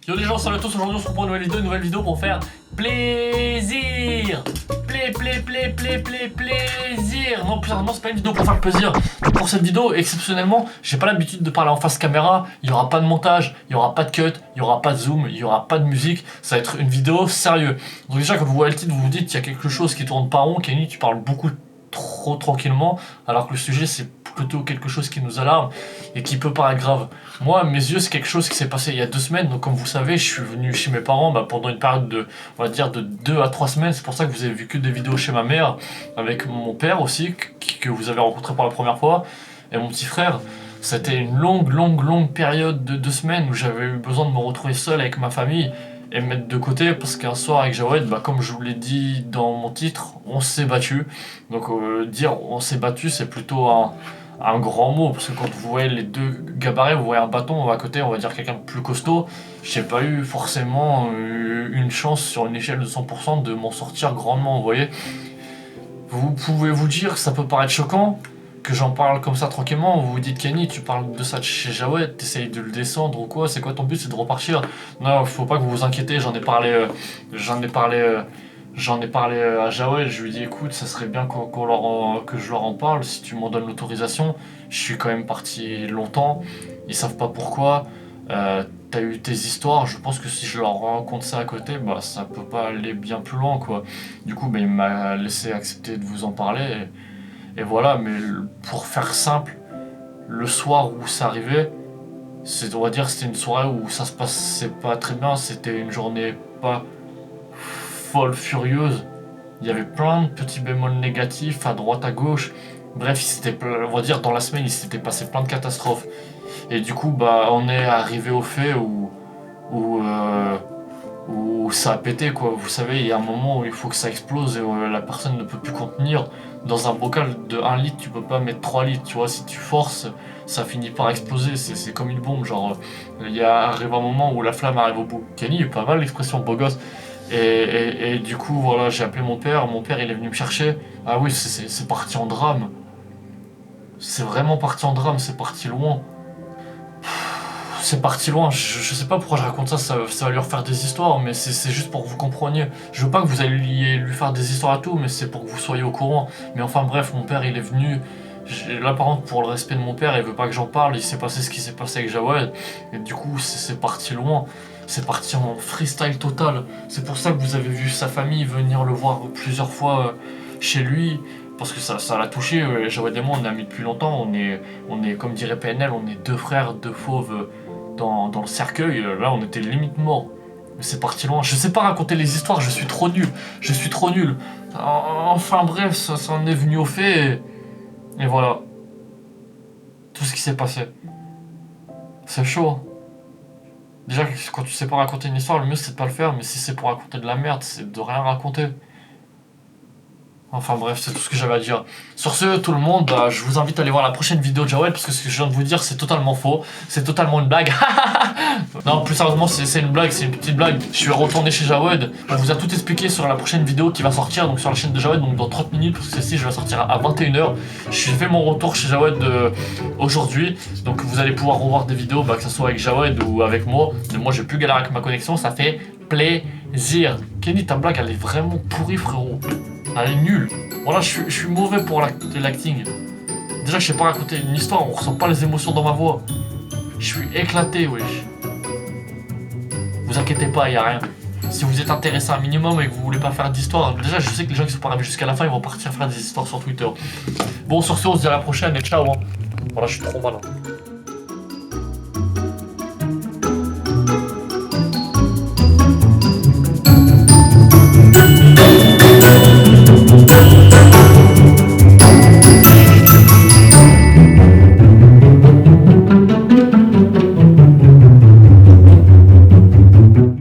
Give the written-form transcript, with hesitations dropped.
Yo les gens, salut à tous, aujourd'hui on se retrouve pour une nouvelle vidéo pour faire plaisir. Plaisir. Non, plus sérieusement, c'est pas une vidéo pour faire plaisir. Pour cette vidéo, exceptionnellement, j'ai pas l'habitude de parler en face caméra. Il y aura pas de montage, il y aura pas de cut, il y aura pas de zoom, il y aura pas de musique. Ça va être une vidéo sérieuse. Donc déjà, quand vous voyez le titre, vous vous dites qu'il y a quelque chose qui tourne pas rond. Kenny, tu parles beaucoup trop tranquillement, alors que le sujet c'est plutôt quelque chose qui nous alarme et qui peut paraître grave. Moi, à mes yeux, c'est quelque chose qui s'est passé il y a 2 semaines. Donc, comme vous savez, je suis venu chez mes parents pendant une période de, on va dire, de 2 à 3 semaines. C'est pour ça que vous avez vu que des vidéos chez ma mère, avec mon père aussi, que vous avez rencontré pour la première fois, et mon petit frère. C'était une longue période de 2 semaines où j'avais eu besoin de me retrouver seul avec ma famille et me mettre de côté, parce qu'un soir avec Jawed, comme je vous l'ai dit dans mon titre, on s'est battu. Donc dire on s'est battu, c'est plutôt un grand mot, parce que quand vous voyez les deux gabarits, vous voyez un bâton, à côté on va dire quelqu'un de plus costaud. J'ai pas eu forcément une chance sur une échelle de 100% de m'en sortir grandement, vous voyez. Vous pouvez vous dire que ça peut paraître choquant que j'en parle comme ça tranquillement. Vous vous dites, Kenny, tu parles de ça chez Jawed, t'essayes de le descendre ou quoi, c'est quoi ton but, c'est de repartir? Non, faut pas que vous vous inquiétez, j'en ai parlé à Jawed. Je lui ai dit, écoute, ça serait bien que je leur en parle, si tu m'en donnes l'autorisation. Je suis quand même parti longtemps, ils savent pas pourquoi. T'as eu tes histoires, je pense que si je leur raconte ça à côté, ça peut pas aller bien plus loin, quoi. Du coup, il m'a laissé accepter de vous en parler, et voilà. Mais pour faire simple, le soir où ça arrivait, on va dire c'était une soirée où ça se passait pas très bien, c'était une journée pas folle furieuse. Il y avait plein de petits bémols négatifs à droite à gauche. Bref, on va dire dans la semaine il s'était passé plein de catastrophes. Et du coup on est arrivé au fait où ça a pété, quoi. Vous savez, il y a un moment où il faut que ça explose et la personne ne peut plus contenir. Dans un bocal de 1 litre, tu peux pas mettre 3 litres, tu vois. Si tu forces, ça finit par exploser, c'est comme une bombe. Genre, il arrive un moment où la flamme arrive au bout. Kenny, pas mal l'expression beau gosse. Et du coup, voilà, j'ai appelé mon père il est venu me chercher. Ah oui, c'est parti en drame. C'est vraiment parti en drame, c'est parti loin. C'est parti loin, je sais pas pourquoi je raconte ça, ça va lui refaire des histoires, mais c'est juste pour que vous compreniez. Je veux pas que vous alliez lui faire des histoires à tout, mais c'est pour que vous soyez au courant. Mais enfin bref, mon père il est venu, là par contre pour le respect de mon père, il veut pas que j'en parle, il s'est passé ce qui s'est passé avec Jawed, et du coup c'est parti loin, c'est parti en freestyle total. C'est pour ça que vous avez vu sa famille venir le voir plusieurs fois chez lui, parce que ça l'a touché. Jawed et moi on est amis depuis longtemps, on est comme dirait PNL, on est 2 frères, 2 fauves dans le cercueil. Là on était limite morts. Mais c'est parti loin, je sais pas raconter les histoires, je suis trop nul. Enfin bref, ça en est venu au fait, et voilà. Tout ce qui s'est passé. C'est chaud. Déjà, quand tu sais pas raconter une histoire, le mieux c'est de pas le faire, mais si c'est pour raconter de la merde, c'est de rien raconter. Enfin bref, c'est tout ce que j'avais à dire. Sur ce, tout le monde, je vous invite à aller voir la prochaine vidéo de Jawed, parce que ce que je viens de vous dire, c'est totalement faux. C'est totalement une blague. Non, plus sérieusement, c'est une blague, c'est une petite blague. Je suis retourné chez Jawed. On vous a tout expliqué sur la prochaine vidéo qui va sortir, donc sur la chaîne de Jawed, donc dans 30 minutes, parce que celle-ci, je vais sortir à 21h. J'ai fait mon retour chez Jawed aujourd'hui, donc vous allez pouvoir revoir des vidéos, que ce soit avec Jawed ou avec moi. Mais moi, j'ai plus galère avec ma connexion, ça fait plaisir. Kenny, ta blague, elle est vraiment pourrie, frérot. Elle est nulle. Voilà, je suis mauvais pour l'acting. Déjà, je sais pas raconter une histoire, on ressent pas les émotions dans ma voix. Je suis éclaté, wesh. Vous inquiétez pas, y a rien. Si vous êtes intéressé un minimum et que vous voulez pas faire d'histoire, déjà, je sais que les gens qui sont pas arrivés jusqu'à la fin, ils vont partir faire des histoires sur Twitter. Bon, sur ce, on se dit à la prochaine et ciao. Voilà, je suis trop malin.